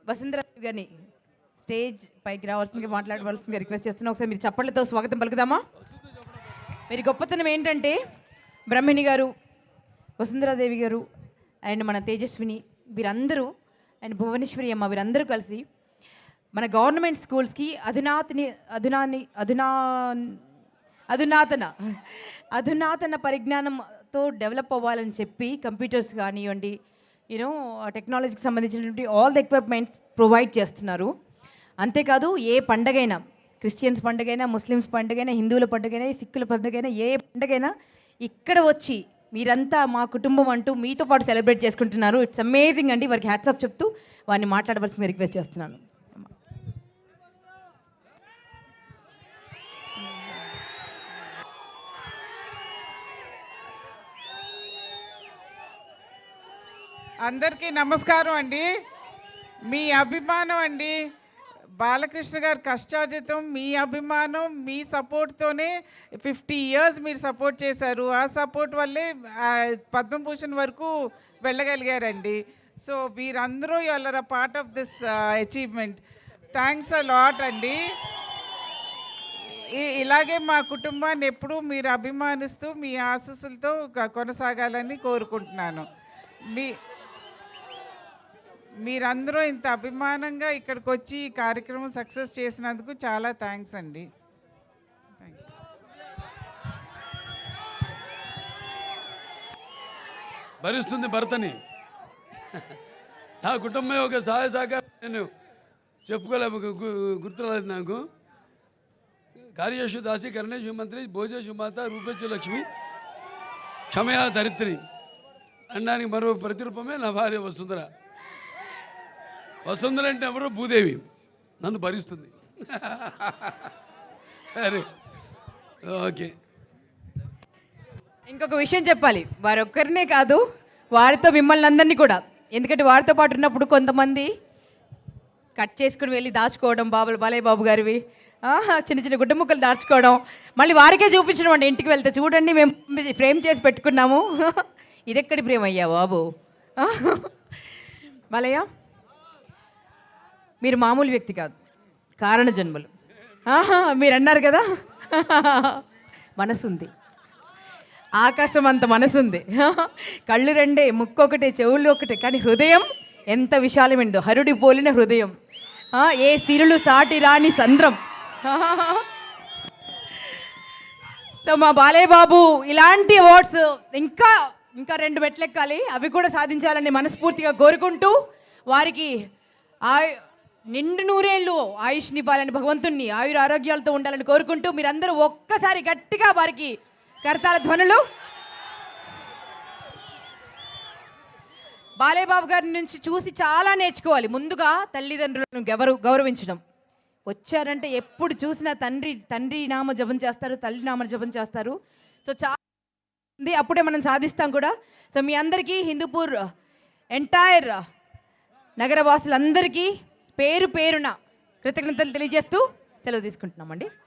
వసుంధరాదేవి గారిని స్టేజ్ పైకి రావాల్సిందిగా మాట్లాడవలసిందిగా రిక్వెస్ట్ చేస్తున్నాం. ఒకసారి మీరు చప్పట్లతో స్వాగతం పలుకుదామా? మీరు గొప్పతనం ఏంటంటే బ్రహ్మిణి గారు, వసుంధరాదేవి గారు అండ్ మన తేజస్విని వీరందరూ అండ్ భువనేశ్వరి అమ్మ వీరందరూ కలిసి మన గవర్నమెంట్ స్కూల్స్కి అధునాతన పరిజ్ఞానంతో డెవలప్ అవ్వాలని చెప్పి కంప్యూటర్స్ కానివ్వండి, యూనో టెక్నాలజీకి సంబంధించినటువంటి ఆల్ ద ఎక్విప్మెంట్స్ ప్రొవైడ్ చేస్తున్నారు. అంతేకాదు ఏ పండగైనా, క్రిస్టియన్స్ పండుగైనా, ముస్లిమ్స్ పండుగైనా, హిందువుల పండుగైనా, సిక్కుల పండుగైనా, ఏ పండుగైనా ఇక్కడ వచ్చి మీరంతా మా కుటుంబం అంటూ మీతో పాటు సెలబ్రేట్ చేసుకుంటున్నారు. ఇట్స్ అమేజింగ్ అండి. వారికి హ్యాట్సాప్ చెప్తూ వారిని మాట్లాడవలసిందిగా రిక్వెస్ట్ చేస్తున్నాను. అందరికీ నమస్కారం అండి. మీ అభిమానం అండి, బాలకృష్ణ గారు కష్టార్జితం, మీ అభిమానం, మీ సపోర్ట్తోనే 50 years మీరు సపోర్ట్ చేశారు. ఆ సపోర్ట్ వల్లే పద్మభూషణ్ వరకు వెళ్ళగలిగారండి. సో మీరందరూ are a part of this achievement. Thanks a lot అండి. ఇలాగే మా కుటుంబాన్ని ఎప్పుడూ మీరు అభిమానిస్తూ మీ ఆశీస్సులతో కొనసాగాలని కోరుకుంటున్నాను. మీరందరూ ఇంత అభిమానంగా ఇక్కడికి వచ్చి ఈ కార్యక్రమం సక్సెస్ చేసినందుకు చాలా థ్యాంక్స్ అండి. భరిస్తుంది భర్తని. నా కుటుంబం యొక్క సహాయ సహకారం నేను చెప్పుకోలే, గుర్తురాలేదు నాకు. కార్యేషు దాసి కరణేషు మంత్రి భోజేషు మాత రూపేషు లక్ష్మి క్షమయా ధరిత్రి అనడానికి మరో ప్రతిరూపమే నా భార్య వసుంధర. వసుంధర అంటే ఎవరు? భూదేవి. నన్ను భరిస్తుంది. సరే, ఓకే. ఇంకొక విషయం చెప్పాలి, వారు ఒక్కరినే కాదు, వారితో మిమ్మల్ని అందరినీ కూడా. ఎందుకంటే వారితో పాటు ఉన్నప్పుడు కొంతమంది కట్ చేసుకుని వెళ్ళి దాచుకోవడం, బాలయ్య బాబు గారివి చిన్న చిన్న గుడ్డ ముక్కలు దాచుకోవడం, మళ్ళీ వారికే చూపించడం అంటే ఇంటికి వెళ్తే చూడండి మేము ఫ్రేమ్ చేసి పెట్టుకున్నాము. ఇదెక్కడి ప్రేమ అయ్యా బాబు. బాలయ్య, మీరు మామూలు వ్యక్తి కాదు, కారణ జన్మలు. మీరు అన్నారు కదా, మనసుంది, ఆకాశం అంత మనసుంది. కళ్ళు రెండే, ముక్కు ఒకటే, చెవులు ఒకటే, కానీ హృదయం ఎంత విశాలమైందో. హరుడి పోలిన హృదయం, ఏ సిరులు సాటి రాని సంద్రం. సో మా బాలయ్య బాబు ఇలాంటి అవార్డ్స్ ఇంకా 2 మెట్లెక్కాలి, అవి కూడా సాధించాలని మనస్ఫూర్తిగా కోరుకుంటూ వారికి నిండు 100 ఏళ్ళు ఆయుష్ని ఇవ్వాలని, భగవంతుణ్ణి ఆయుర ఆరోగ్యాలతో ఉండాలని కోరుకుంటూ మీరందరూ ఒక్కసారి గట్టిగా వారికి కరతాళ ధ్వనులు. బాలయ్య బాబు గారి నుంచి చూసి చాలా నేర్చుకోవాలి. ముందుగా తల్లిదండ్రులను గౌరవించడం. వచ్చారంటే ఎప్పుడు చూసినా తండ్రి నామ జపం చేస్తారు, తల్లి నామ జపం చేస్తారు. సో చాలా అప్పుడే మనం సాధిస్తాం కూడా. సో మీ అందరికీ హిందూపూర్ ఎంటైర్ నగరవాసులందరికీ పేరు పేరున కృతజ్ఞతలు తెలియజేస్తూ సెలవు తీసుకుంటున్నామండి.